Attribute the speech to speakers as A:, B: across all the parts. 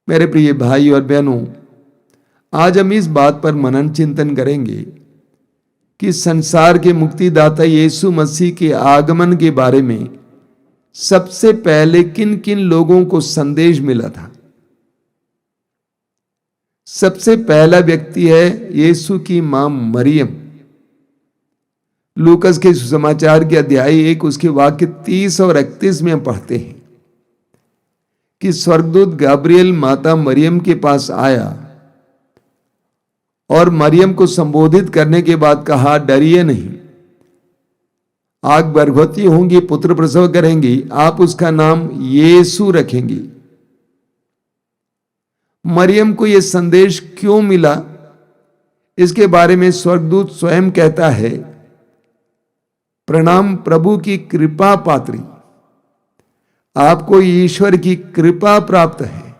A: मेरे प्रिय भाई और बहनों, आज हम इस बात पर मनन चिंतन करेंगे कि संसार के मुक्तिदाता यीशु मसीह के आगमन के बारे में सबसे पहले किन किन लोगों को संदेश मिला था। सबसे पहला व्यक्ति है यीशु की मां मरियम। लूकस के सुसमाचार के अध्याय 1 उसके वाक्य 30 और 31 में हम पढ़ते हैं कि स्वर्गदूत गब्रिएल माता मरियम के पास आया और मरियम को संबोधित करने के बाद कहा, डरिए नहीं, आप गर्भवती होंगी, पुत्र प्रसव करेंगी, आप उसका नाम यीशु रखेंगी। मरियम को यह संदेश क्यों मिला, इसके बारे में स्वर्गदूत स्वयं कहता है, प्रणाम प्रभु की कृपा पात्री, आपको ईश्वर की कृपा प्राप्त है।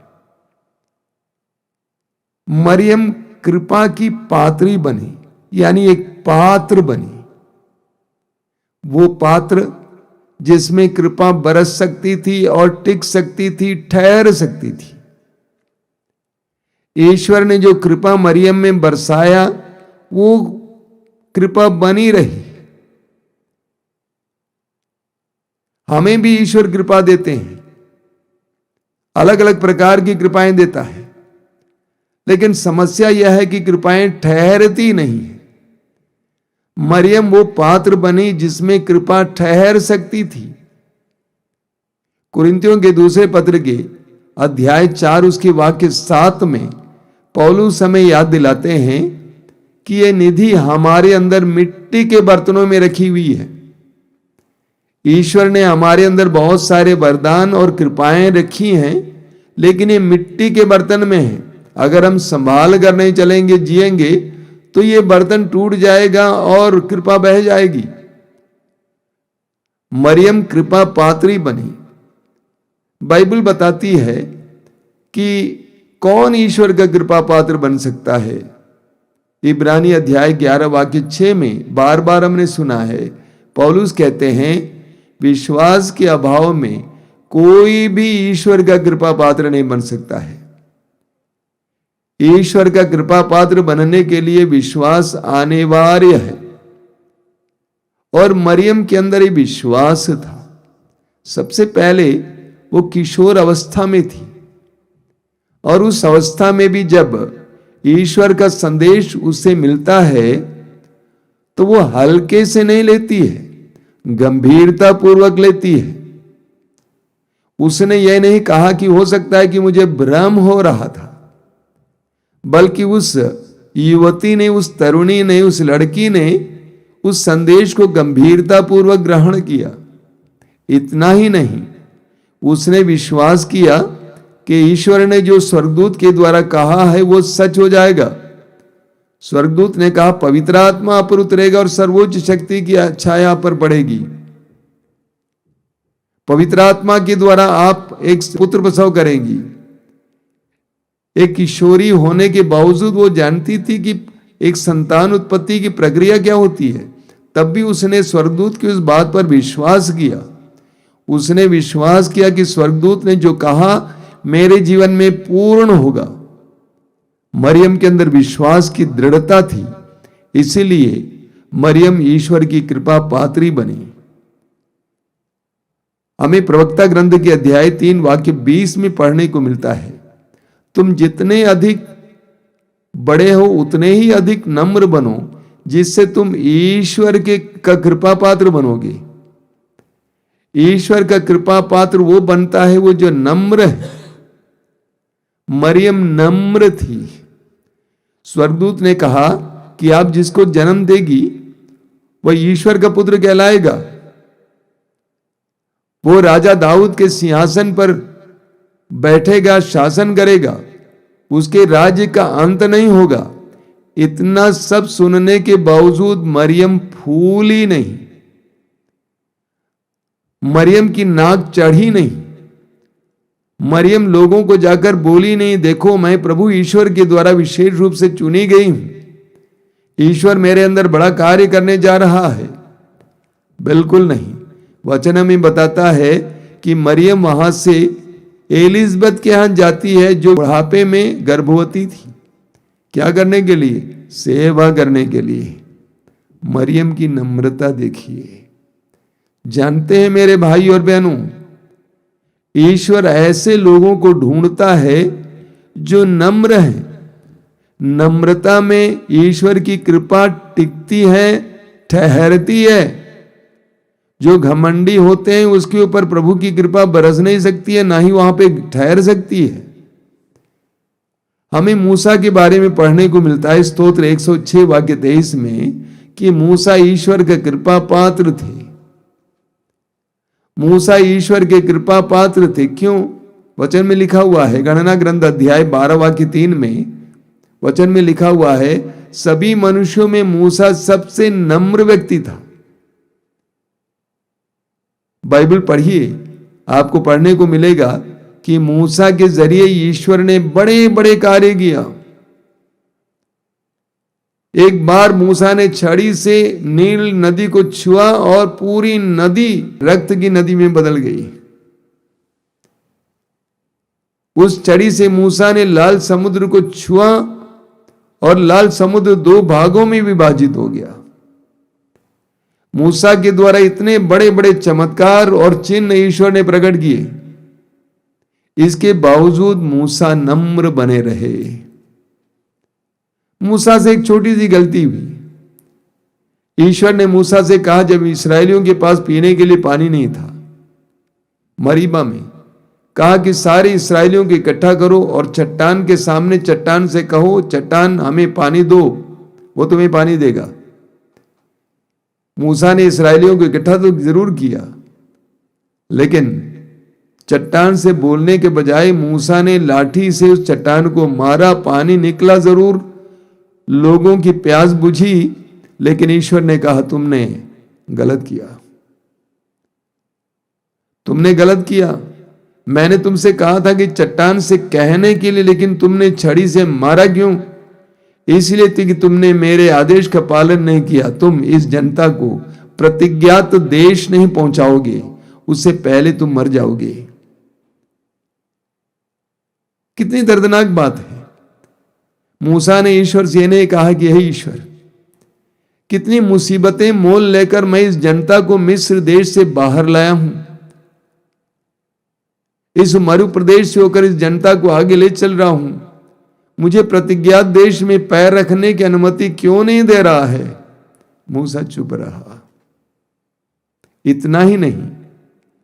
A: मरियम कृपा की पात्री बनी, यानी एक पात्र बनी, वो पात्र जिसमें कृपा बरस सकती थी और टिक सकती थी, ठहर सकती थी। ईश्वर ने जो कृपा मरियम में बरसाया वो कृपा बनी रही। हमें भी ईश्वर कृपा देते हैं, अलग अलग प्रकार की कृपाएं देता है, लेकिन समस्या यह है कि कृपाएं ठहरती नहीं है। मरियम वो पात्र बनी जिसमें कृपा ठहर सकती थी। कुरिन्थियों के दूसरे पत्र के अध्याय 4 उसके वाक्य 7 में पौलुस हमें याद दिलाते हैं कि यह निधि हमारे अंदर मिट्टी के बर्तनों में रखी हुई है। ईश्वर ने हमारे अंदर बहुत सारे वरदान और कृपाएं रखी हैं, लेकिन ये मिट्टी के बर्तन में है। अगर हम संभाल कर नहीं चलेंगे, जिएंगे, तो ये बर्तन टूट जाएगा और कृपा बह जाएगी। मरियम कृपा पात्री बनी। बाइबल बताती है कि कौन ईश्वर का कृपा पात्र बन सकता है। इब्रानी अध्याय 11 वाक्य 6 में बार बार हमने सुना है, पौलुस कहते हैं, विश्वास के अभाव में कोई भी ईश्वर का कृपा पात्र नहीं बन सकता है। ईश्वर का कृपा पात्र बनने के लिए विश्वास अनिवार्य है, और मरियम के अंदर ये विश्वास था। सबसे पहले वो किशोर अवस्था में थी, और उस अवस्था में भी जब ईश्वर का संदेश उससे मिलता है तो वो हल्के से नहीं लेती है, गंभीरता पूर्वक लेती है। उसने यह नहीं कहा कि हो सकता है कि मुझे भ्रम हो रहा था, बल्कि उस युवती ने, उस तरुणी ने, उस लड़की ने उस संदेश को गंभीरता पूर्वक ग्रहण किया। इतना ही नहीं, उसने विश्वास किया कि ईश्वर ने जो स्वर्गदूत के द्वारा कहा है वो सच हो जाएगा। स्वर्गदूत ने कहा, पवित्र आत्मा आप पर उतरेगा और सर्वोच्च शक्ति की छाया पर पड़ेगी। पवित्र आत्मा के द्वारा आप एक पुत्र प्रसव करेंगी। एक किशोरी होने के बावजूद वो जानती थी कि एक संतान उत्पत्ति की प्रक्रिया क्या होती है, तब भी उसने स्वर्गदूत की उस बात पर विश्वास किया। उसने विश्वास किया कि स्वर्गदूत ने जो कहा मेरे जीवन में पूर्ण होगा। मरियम के अंदर विश्वास की दृढ़ता थी, इसीलिए मरियम ईश्वर की कृपा पात्री बनी। हमें प्रवक्ता ग्रंथ के अध्याय 3 वाक्य 20 में पढ़ने को मिलता है, तुम जितने अधिक बड़े हो उतने ही अधिक नम्र बनो, जिससे तुम ईश्वर के का कृपा पात्र बनोगे। ईश्वर का कृपा पात्र वो बनता है वो जो नम्र है। मरियम नम्र थी। स्वर्गदूत ने कहा कि आप जिसको जन्म देगी वह ईश्वर का पुत्र कहलाएगा। वो राजा दाऊद के सिंहासन पर बैठेगा, शासन करेगा, उसके राज्य का अंत नहीं होगा। इतना सब सुनने के बावजूद मरियम फूली नहीं, मरियम की नाक चढ़ी नहीं, मरियम लोगों को जाकर बोली नहीं, देखो मैं प्रभु ईश्वर के द्वारा विशेष रूप से चुनी गई हूं, ईश्वर मेरे अंदर बड़ा कार्य करने जा रहा है। बिल्कुल नहीं। वचन में बताता है कि मरियम वहां से एलिजबेथ के यहां जाती है जो बुढ़ापे में गर्भवती थी। क्या करने के लिए? सेवा करने के लिए। मरियम की नम्रता देखिए। जानते हैं मेरे भाई और बहनों, ईश्वर ऐसे लोगों को ढूंढता है जो नम्र है। नम्रता में ईश्वर की कृपा टिकती है, ठहरती है। जो घमंडी होते हैं उसके ऊपर प्रभु की कृपा बरस नहीं सकती है, ना ही वहां पे ठहर सकती है। हमें मूसा के बारे में पढ़ने को मिलता है स्तोत्र 106 वाक्य 23 में कि मूसा ईश्वर के कृपा पात्र थे। मूसा ईश्वर के कृपा पात्र थे। क्यों? वचन में लिखा हुआ है, गणना ग्रंथ अध्याय 12 वाक्य 3 में वचन में लिखा हुआ है, सभी मनुष्यों में मूसा सबसे नम्र व्यक्ति था। बाइबल पढ़िए, आपको पढ़ने को मिलेगा कि मूसा के जरिए ईश्वर ने बड़े बड़े कार्य किया। एक बार मूसा ने छड़ी से नील नदी को छुआ और पूरी नदी रक्त की नदी में बदल गई। उस छड़ी से मूसा ने लाल समुद्र को छुआ और लाल समुद्र 2 भागों में विभाजित हो गया। मूसा के द्वारा इतने बड़े बड़े चमत्कार और चिन्ह ईश्वर ने प्रकट किए, इसके बावजूद मूसा नम्र बने रहे। मूसा से एक छोटी सी गलती हुई। ईश्वर ने मूसा से कहा, जब इस्राएलियों के पास पीने के लिए पानी नहीं था, मरीबा में कहा कि सारे इस्राएलियों को इकट्ठा करो और चट्टान के सामने चट्टान से कहो, चट्टान हमें पानी दो, वो तुम्हें पानी देगा। मूसा ने इस्राएलियों को इकट्ठा तो जरूर किया, लेकिन चट्टान से बोलने के बजाय मूसा ने लाठी से उस चट्टान को मारा। पानी निकला जरूर, लोगों की प्यास बुझी, लेकिन ईश्वर ने कहा तुमने गलत किया, तुमने गलत किया। मैंने तुमसे कहा था कि चट्टान से कहने के लिए, लेकिन तुमने छड़ी से मारा क्यों? इसलिए कि तुमने मेरे आदेश का पालन नहीं किया। तुम इस जनता को प्रतिज्ञात देश नहीं पहुंचाओगे, उससे पहले तुम मर जाओगे। कितनी दर्दनाक बात है। मूसा ने ईश्वर से नहीं कहा कि हे ईश्वर, कितनी मुसीबतें मोल लेकर मैं इस जनता को मिस्र देश से बाहर लाया हूं, इस मरु प्रदेश से होकर इस जनता को आगे ले चल रहा हूं, मुझे प्रतिज्ञात देश में पैर रखने की अनुमति क्यों नहीं दे रहा है? मूसा चुप रहा। इतना ही नहीं,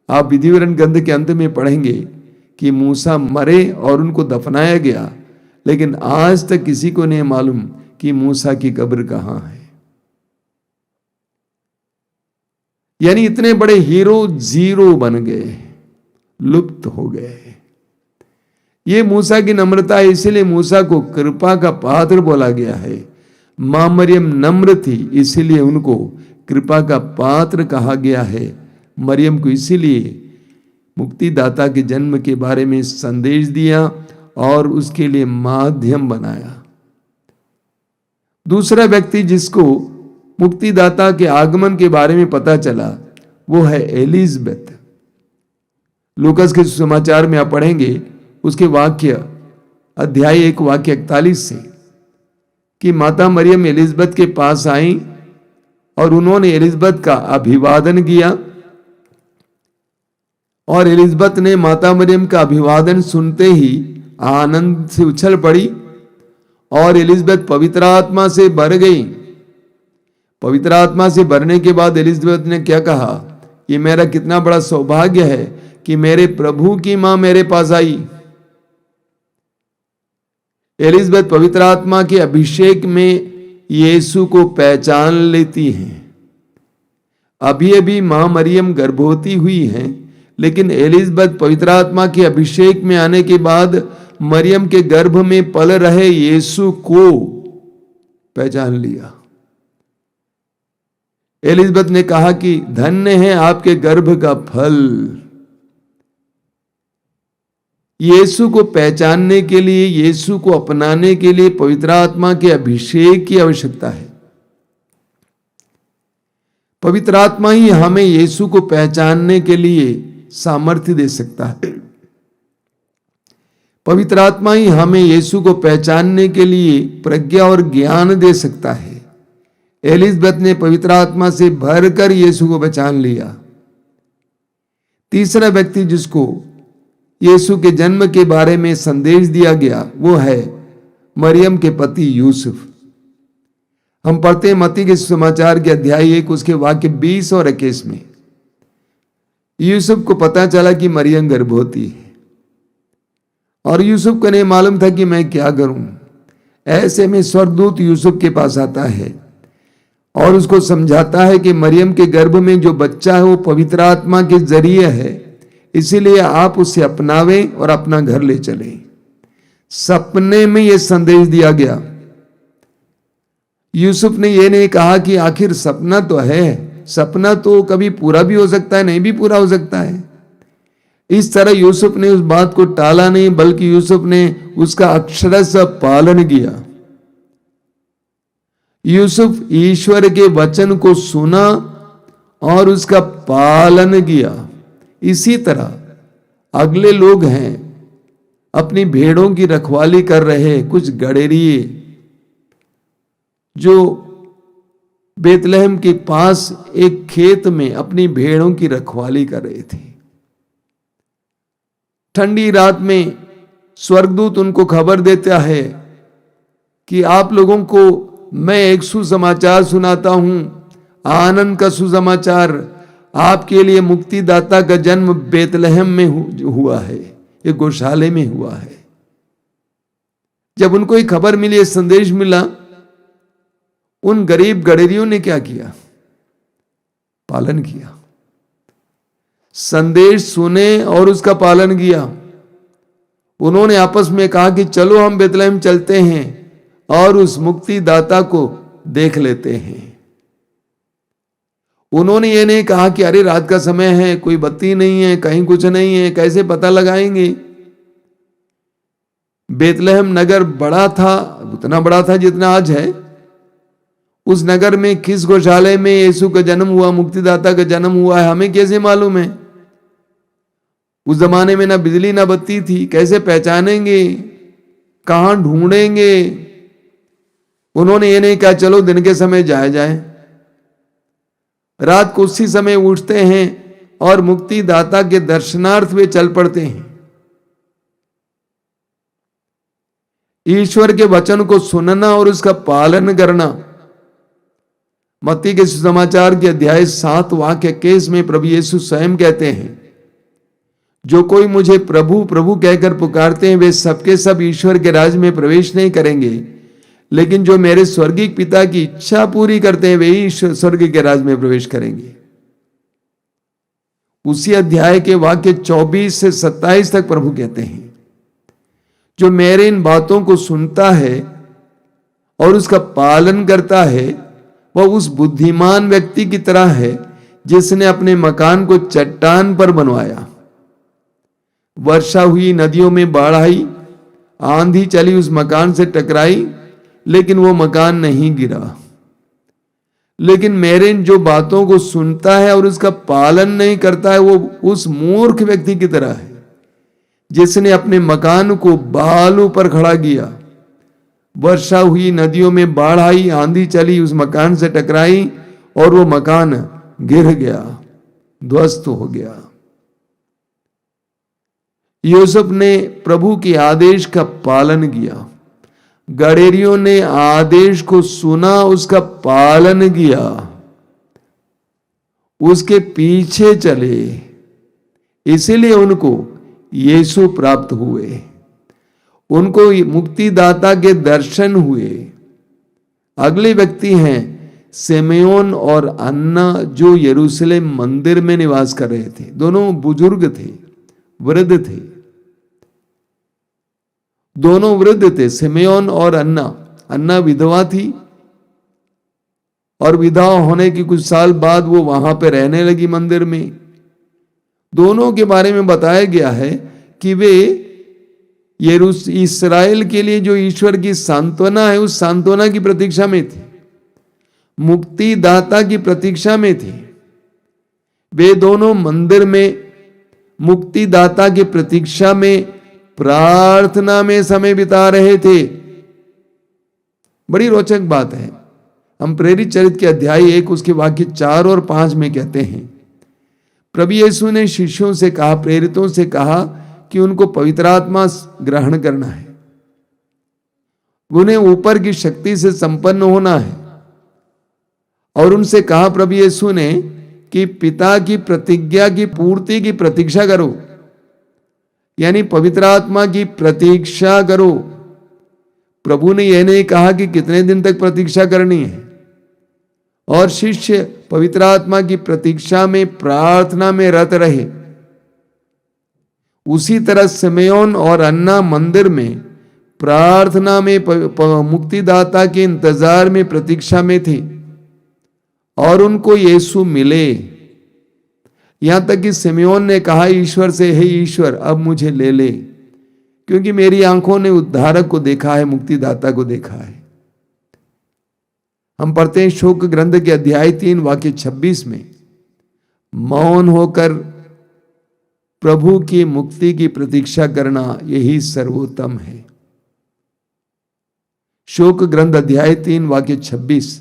A: आप विधिवरण ग्रंथ के अंत में पढ़ेंगे कि मूसा मरे और उनको दफनाया गया, लेकिन आज तक किसी को नहीं मालूम कि मूसा की कब्र कहां है। यानी इतने बड़े हीरो जीरो बन गए, लुप्त हो गए। ये मूसा की नम्रता है, इसीलिए मूसा को कृपा का पात्र बोला गया है। मां मरियम नम्र थी, इसीलिए उनको कृपा का पात्र कहा गया है। मरियम को इसीलिए मुक्तिदाता के जन्म के बारे में संदेश दिया और उसके लिए माध्यम बनाया। दूसरा व्यक्ति जिसको मुक्तिदाता के आगमन के बारे में पता चला वो है एलिजबेथ। लूकास के समाचार में आप पढ़ेंगे उसके वाक्य अध्याय 1 वाक्य 41 से कि माता मरियम एलिजबेथ के पास आई और उन्होंने एलिजबेथ का अभिवादन किया, और एलिजबेथ ने माता मरियम का अभिवादन सुनते ही आनंद से उछल पड़ी और एलिजबेथ पवित्र आत्मा से भर गई। पवित्र आत्मा से भरने के बाद एलिजबेथ ने क्या कहा? ये मेरा कितना बड़ा सौभाग्य है कि मेरे प्रभु की मां मेरे पास आई। एलिजबेथ पवित्र आत्मा के अभिषेक में यीशु को पहचान लेती हैं। अभी अभी मां मरियम गर्भवती हुई हैं, लेकिन एलिजबेथ पवित्र आत्मा के अभिषेक में आने के बाद मरियम के गर्भ में पल रहे यीशु को पहचान लिया। एलिजबेथ ने कहा कि धन्य है आपके गर्भ का फल। यीशु को पहचानने के लिए, यीशु को अपनाने के लिए पवित्र आत्मा के अभिषेक की आवश्यकता है। पवित्र आत्मा ही हमें यीशु को पहचानने के लिए सामर्थ्य दे सकता है। पवित्र आत्मा ही हमें यीशु को पहचानने के लिए प्रज्ञा और ज्ञान दे सकता है। एलिजबेथ ने पवित्र आत्मा से भरकर यीशु को पहचान लिया। तीसरा व्यक्ति जिसको यीशु के जन्म के बारे में संदेश दिया गया वो है मरियम के पति यूसुफ। हम पढ़ते हैं मत्ती के समाचार के अध्याय 1 उसके वाक्य 20 और 21 में। यूसुफ को पता चला कि मरियम गर्भवती है और यूसुफ को नहीं मालूम था कि मैं क्या करूं। ऐसे में स्वर्गदूत यूसुफ के पास आता है और उसको समझाता है कि मरियम के गर्भ में जो बच्चा है वो पवित्र आत्मा के जरिए है, इसीलिए आप उसे अपनावें और अपना घर ले चलें। सपने में यह संदेश दिया गया। यूसुफ ने यह नहीं कहा कि आखिर सपना तो है, सपना तो कभी पूरा भी हो सकता है, नहीं भी पूरा हो सकता है। इस तरह यूसुफ ने उस बात को टाला नहीं, बल्कि यूसुफ ने उसका अक्षरशः पालन किया। यूसुफ ईश्वर के वचन को सुना और उसका पालन किया। इसी तरह अगले लोग हैं अपनी भेड़ों की रखवाली कर रहे कुछ गडेरिए जो बेतलहम के पास एक खेत में अपनी भेड़ों की रखवाली कर रहे थे। ठंडी रात में स्वर्गदूत उनको खबर देता है कि आप लोगों को मैं एक सुसमाचार सुनाता हूं, आनंद का सुसमाचार। आपके लिए मुक्तिदाता का जन्म बेतलहम में हुआ है, एक गौशाले में हुआ है। जब उनको ये खबर मिली, संदेश मिला, उन गरीब गडेरियों ने क्या किया? पालन किया। संदेश सुने और उसका पालन किया। उन्होंने आपस में कहा कि चलो हम बेतलहम चलते हैं और उस मुक्तिदाता को देख लेते हैं। उन्होंने ये नहीं कहा कि अरे रात का समय है, कोई बत्ती नहीं है, कहीं कुछ नहीं है, कैसे पता लगाएंगे। बेतलहम नगर बड़ा था, उतना बड़ा था जितना आज है। उस नगर में किस गौशाले में यीशु का जन्म हुआ, मुक्तिदाता का जन्म हुआ है, हमें कैसे मालूम है? उस जमाने में ना बिजली ना बत्ती थी, कैसे पहचानेंगे, कहां ढूंढेंगे? उन्होंने ये नहीं कहा चलो दिन के समय जाए जाए। रात को उसी समय उठते हैं और मुक्तिदाता के दर्शनार्थ वे चल पड़ते हैं। ईश्वर के वचन को सुनना और उसका पालन करना। मत्ती के सुसमाचार के अध्याय 7 वाक्य 21 में प्रभु यीशु स्वयं कहते हैं, जो कोई मुझे प्रभु प्रभु कहकर पुकारते हैं वे सबके सब ईश्वर के राज में प्रवेश नहीं करेंगे, लेकिन जो मेरे स्वर्गीय पिता की इच्छा पूरी करते हैं वे ही स्वर्ग के राज में प्रवेश करेंगे। उसी अध्याय के वाक्य 24 से 27 तक प्रभु कहते हैं, जो मेरे इन बातों को सुनता है और उसका पालन करता है वह उस बुद्धिमान व्यक्ति की तरह है जिसने अपने मकान को चट्टान पर बनवाया। वर्षा हुई, नदियों में बाढ़ आई, आंधी चली, उस मकान से टकराई, लेकिन वो मकान नहीं गिरा। लेकिन मेरे इन जो बातों को सुनता है और उसका पालन नहीं करता है वो उस मूर्ख व्यक्ति की तरह है जिसने अपने मकान को बालू पर खड़ा किया। वर्षा हुई, नदियों में बाढ़ आई, आंधी चली, उस मकान से टकराई और वो मकान गिर गया, ध्वस्त हो गया। यूसुफ ने प्रभु के आदेश का पालन किया। गडेरियों ने आदेश को सुना, उसका पालन किया, उसके पीछे चले, इसीलिए उनको यीशु प्राप्त हुए, उनको मुक्तिदाता के दर्शन हुए। अगले व्यक्ति हैं सिमेयोन और अन्ना, जो यरूशलेम मंदिर में निवास कर रहे थे। दोनों बुजुर्ग थे, वृद्ध थे, दोनों वृद्ध थे, सिमेयोन और अन्ना। अन्ना विधवा थी और विधवा होने की कुछ साल बाद वो वहां पे रहने लगी मंदिर में। दोनों के बारे में बताया गया है कि वे इस्राएल के लिए जो ईश्वर की सांत्वना है उस सांत्वना की प्रतीक्षा में थे, मुक्तिदाता की प्रतीक्षा में थे। वे दोनों मंदिर में मुक्तिदाता की प्रतीक्षा में प्रार्थना में समय बिता रहे थे। बड़ी रोचक बात है। हम प्रेरित चरित्र के अध्याय 1 उसके वाक्य 4 और 5 में कहते हैं, प्रभु यीशु ने शिष्यों से कहा, प्रेरितों से कहा कि उनको पवित्र आत्मा ग्रहण करना है, उन्हें ऊपर की शक्ति से संपन्न होना है। और उनसे कहा प्रभु यीशु ने कि पिता की प्रतिज्ञा की पूर्ति की प्रतीक्षा करो, यानी पवित्र आत्मा की प्रतीक्षा करो। प्रभु ने यह नहीं कहा कि कितने दिन तक प्रतीक्षा करनी है। और शिष्य पवित्र आत्मा की प्रतीक्षा में, प्रार्थना में रत रहे। उसी तरह सिमेयोन और अन्ना मंदिर में प्रार्थना में, मुक्तिदाता के इंतजार में, प्रतीक्षा में थे। और उनको यीशु मिले। यहां तक कि सिमेयोन ने कहा ईश्वर से, हे ईश्वर अब मुझे ले ले, क्योंकि मेरी आंखों ने उद्धारक को देखा है, मुक्तिदाता को देखा है। हम पढ़ते हैं शोक ग्रंथ के अध्याय 3 वाक्य 26 में, मौन होकर प्रभु की मुक्ति की प्रतीक्षा करना यही सर्वोत्तम है। शोक ग्रंथ अध्याय 3 वाक्य 26,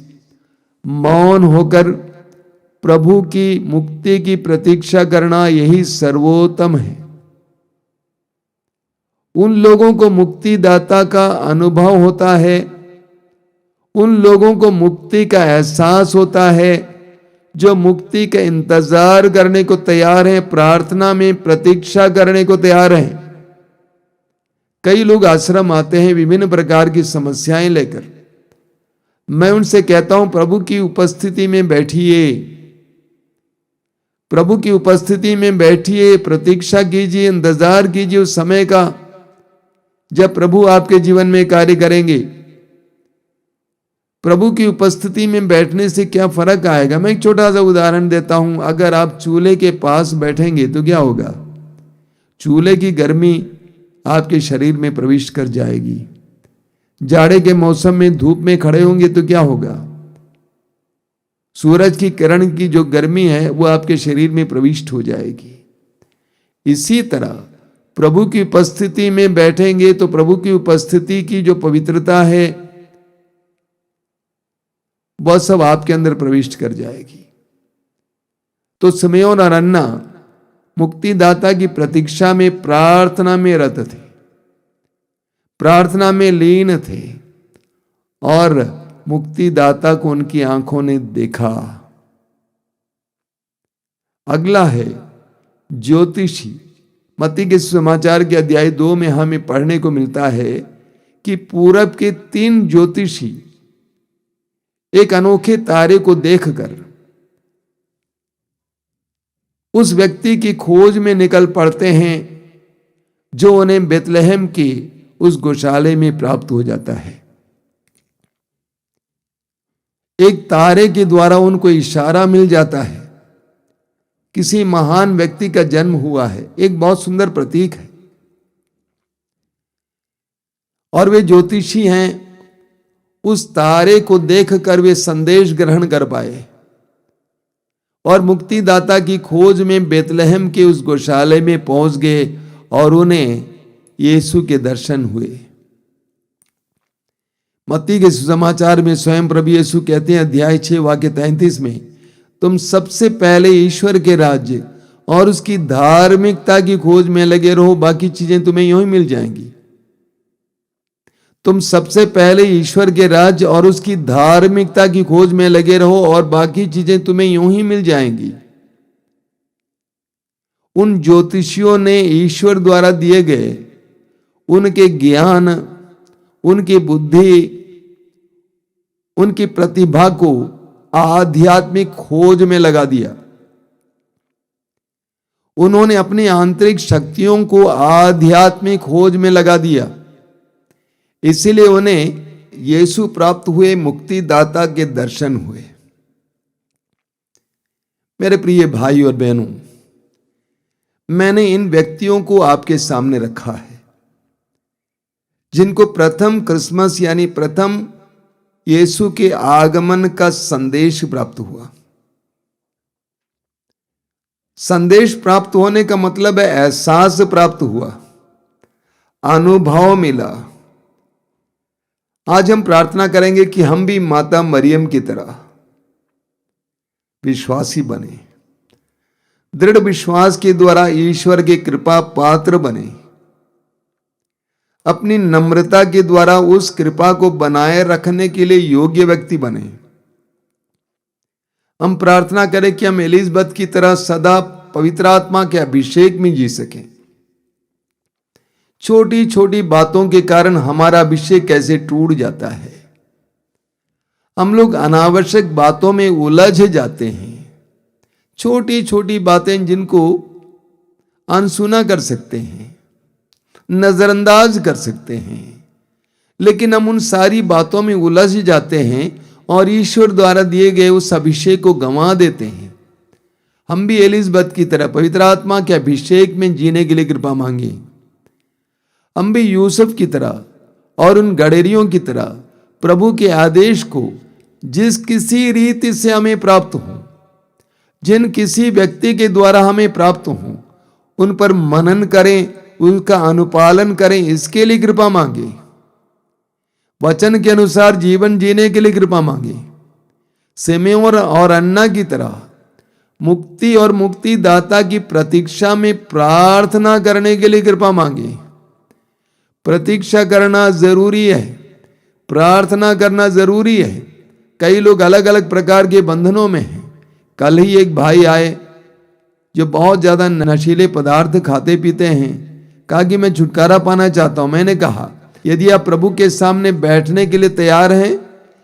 A: मौन होकर प्रभु की मुक्ति की प्रतीक्षा करना यही सर्वोत्तम है। उन लोगों को मुक्तिदाता का अनुभव होता है, उन लोगों को मुक्ति का एहसास होता है जो मुक्ति का इंतजार करने को तैयार है, प्रार्थना में प्रतीक्षा करने को तैयार है। कई लोग आश्रम आते हैं विभिन्न प्रकार की समस्याएं लेकर। मैं उनसे कहता हूं प्रभु की उपस्थिति में बैठिए, प्रभु की उपस्थिति में बैठिए, प्रतीक्षा कीजिए, इंतजार कीजिए उस समय का जब प्रभु आपके जीवन में कार्य करेंगे। प्रभु की उपस्थिति में बैठने से क्या फर्क आएगा? मैं एक छोटा सा उदाहरण देता हूं। अगर आप चूल्हे के पास बैठेंगे तो क्या होगा? चूल्हे की गर्मी आपके शरीर में प्रवेश कर जाएगी। जाड़े के मौसम में धूप में खड़े होंगे तो क्या होगा? सूरज की किरण की जो गर्मी है वो आपके शरीर में प्रविष्ट हो जाएगी। इसी तरह प्रभु की उपस्थिति में बैठेंगे तो प्रभु की उपस्थिति की जो पवित्रता है वह सब आपके अंदर प्रविष्ट कर जाएगी। तो सिमेयोन और अन्ना मुक्तिदाता की प्रतीक्षा में, प्रार्थना में रत थे, प्रार्थना में लीन थे और मुक्तिदाता को उनकी आंखों ने देखा। अगला है ज्योतिषी। मत्ती के समाचार के अध्याय 2 में हमें पढ़ने को मिलता है कि पूरब के 3 ज्योतिषी एक अनोखे तारे को देखकर उस व्यक्ति की खोज में निकल पड़ते हैं जो उन्हें बेतलहम की उस गौशाले में प्राप्त हो जाता है। एक तारे के द्वारा उनको इशारा मिल जाता है, किसी महान व्यक्ति का जन्म हुआ है। एक बहुत सुंदर प्रतीक है। और वे ज्योतिषी हैं, उस तारे को देखकर वे संदेश ग्रहण कर पाए और मुक्तिदाता की खोज में बेतलहम के उस गौशाले में पहुंच गए और उन्हें यीशु के दर्शन हुए। मत्ती के सुसमाचार में स्वयं प्रभु यीशु कहते हैं अध्याय 6 वाक्य 33 में, तुम सबसे पहले ईश्वर के राज्य और उसकी धार्मिकता की खोज में लगे रहो, बाकी चीजें तुम्हें यूं ही मिल जाएंगी। तुम सबसे पहले ईश्वर के राज्य और उसकी धार्मिकता की खोज में लगे रहो और बाकी चीजें तुम्हें यूं ही मिल जाएंगी। उन ज्योतिषियों ने ईश्वर द्वारा दिए गए उनके ज्ञान, उनकी बुद्धि, उनकी प्रतिभा को आध्यात्मिक खोज में लगा दिया। उन्होंने अपनी आंतरिक शक्तियों को आध्यात्मिक खोज में लगा दिया। इसीलिए उन्हें यीशु प्राप्त हुए, मुक्तिदाता के दर्शन हुए। मेरे प्रिय भाई और बहनों, मैंने इन व्यक्तियों को आपके सामने रखा है जिनको प्रथम क्रिसमस यानी प्रथम यीशु के आगमन का संदेश प्राप्त हुआ। संदेश प्राप्त होने का मतलब है एहसास प्राप्त हुआ। अनुभव मिला। आज हम प्रार्थना करेंगे कि हम भी माता मरियम की तरह विश्वासी बने, दृढ़ विश्वास के द्वारा ईश्वर की कृपा पात्र बने, अपनी नम्रता के द्वारा उस कृपा को बनाए रखने के लिए योग्य व्यक्ति बने। हम प्रार्थना करें कि हम एलिजबेथ की तरह सदा पवित्र आत्मा के अभिषेक में जी सकें। छोटी छोटी बातों के कारण हमारा अभिषेक कैसे टूट जाता है। हम लोग अनावश्यक बातों में उलझ जाते हैं, छोटी छोटी बातें जिनको अनसुना कर सकते हैं, नजरअंदाज कर सकते हैं, लेकिन हम उन सारी बातों में उलझ जाते हैं और ईश्वर द्वारा दिए गए उस अभिषेक को गंवा देते हैं। हम भी एलिजबेथ की तरह पवित्र आत्मा के अभिषेक में जीने के लिए कृपा मांगे। हम भी यूसुफ की तरह और उन गडेरियों की तरह प्रभु के आदेश को जिस किसी रीति से हमें प्राप्त हो, जिन किसी व्यक्ति के द्वारा हमें प्राप्त हो, उन पर मनन करें, उनका अनुपालन करें, इसके लिए कृपा मांगे। वचन के अनुसार जीवन जीने के लिए कृपा मांगे। सिमेयोन और अन्ना की तरह मुक्ति और मुक्तिदाता की प्रतीक्षा में प्रार्थना करने के लिए कृपा मांगे। प्रतीक्षा करना जरूरी है, प्रार्थना करना जरूरी है। कई लोग अलग अलग प्रकार के बंधनों में हैं। कल ही एक भाई आए जो बहुत ज्यादा नशीले पदार्थ खाते पीते हैं, कहा कि मैं छुटकारा पाना चाहता हूं। मैंने कहा यदि आप प्रभु के सामने बैठने के लिए तैयार हैं,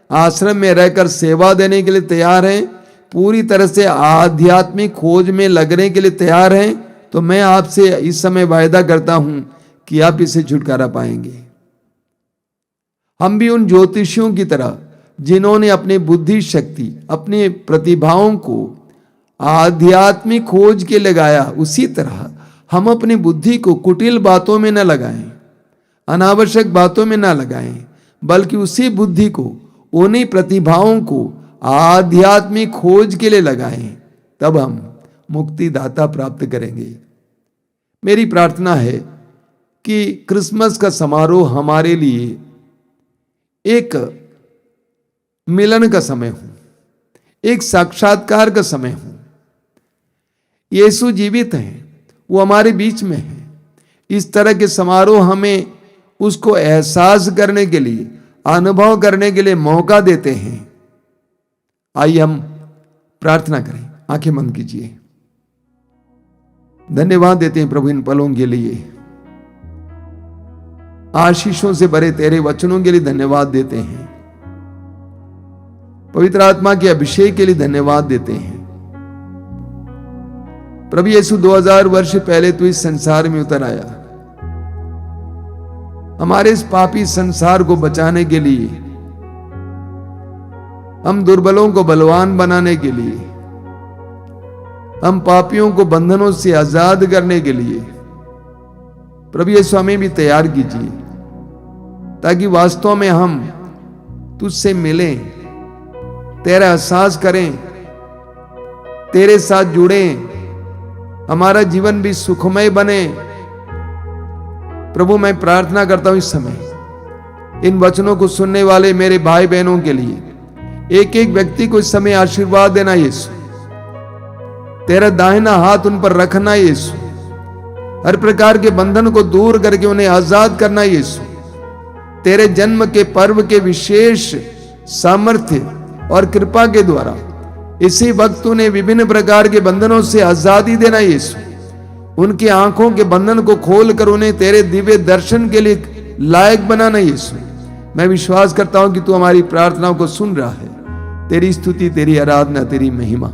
A: आश्रम में रहकर सेवा देने के लिए तैयार हैं, पूरी तरह से आध्यात्मिक खोज में लगने के लिए तैयार हैं, तो मैं आपसे इस समय वायदा करता हूं कि आप इसे छुटकारा पाएंगे। हम भी उन ज्योतिषियों की तरह जिन्होंने अपनी बुद्धि शक्ति, अपनी प्रतिभाओं को आध्यात्मिक खोज के लगाया, उसी तरह हम अपनी बुद्धि को कुटिल बातों में न लगाएं, अनावश्यक बातों में न लगाएं, बल्कि उसी बुद्धि को, उन्हीं प्रतिभाओं को आध्यात्मिक खोज के लिए लगाएं। तब हम मुक्तिदाता प्राप्त करेंगे। मेरी प्रार्थना है कि क्रिसमस का समारोह हमारे लिए एक मिलन का समय हो, एक साक्षात्कार का समय हो। यीशु जीवित हैं, वो हमारे बीच में है। इस तरह के समारोह हमें उसको एहसास करने के लिए, अनुभव करने के लिए मौका देते हैं। आइए हम प्रार्थना करें। आंखें बंद कीजिए। धन्यवाद देते हैं प्रभु इन पलों के लिए, आशीषों से भरे तेरे वचनों के लिए धन्यवाद देते हैं, पवित्र आत्मा के अभिषेक के लिए धन्यवाद देते हैं। प्रभु यीशु 2000 वर्ष पहले तू इस संसार में उतर आया, हमारे इस पापी संसार को बचाने के लिए, हम दुर्बलों को बलवान बनाने के लिए, हम पापियों को बंधनों से आजाद करने के लिए। प्रभु यीशु हमें भी तैयार कीजिए, ताकि वास्तव में हम तुझसे मिलें, तेरा एहसास करें, तेरे साथ जुड़ें, हमारा जीवन भी सुखमय बने। प्रभु मैं प्रार्थना करता हूं इस समय इन वचनों को सुनने वाले मेरे भाई बहनों के लिए, एक एक व्यक्ति को इस समय आशीर्वाद देना यीशु, तेरा दाहिना हाथ उन पर रखना यीशु, हर प्रकार के बंधन को दूर करके उन्हें आजाद करना यीशु, तेरे जन्म के पर्व के विशेष सामर्थ्य और कृपा के द्वारा इसी वक्त उन्हें विभिन्न प्रकार के बंधनों से आजादी देना यीशु, उनकी आंखों के बंधन को खोलकर उन्हें तेरे दिव्य दर्शन के लिए लायक बनाना यीशु। मैं विश्वास करता हूं कि तू हमारी प्रार्थनाओं को सुन रहा है। तेरी स्तुति, तेरी आराधना, तेरी महिमा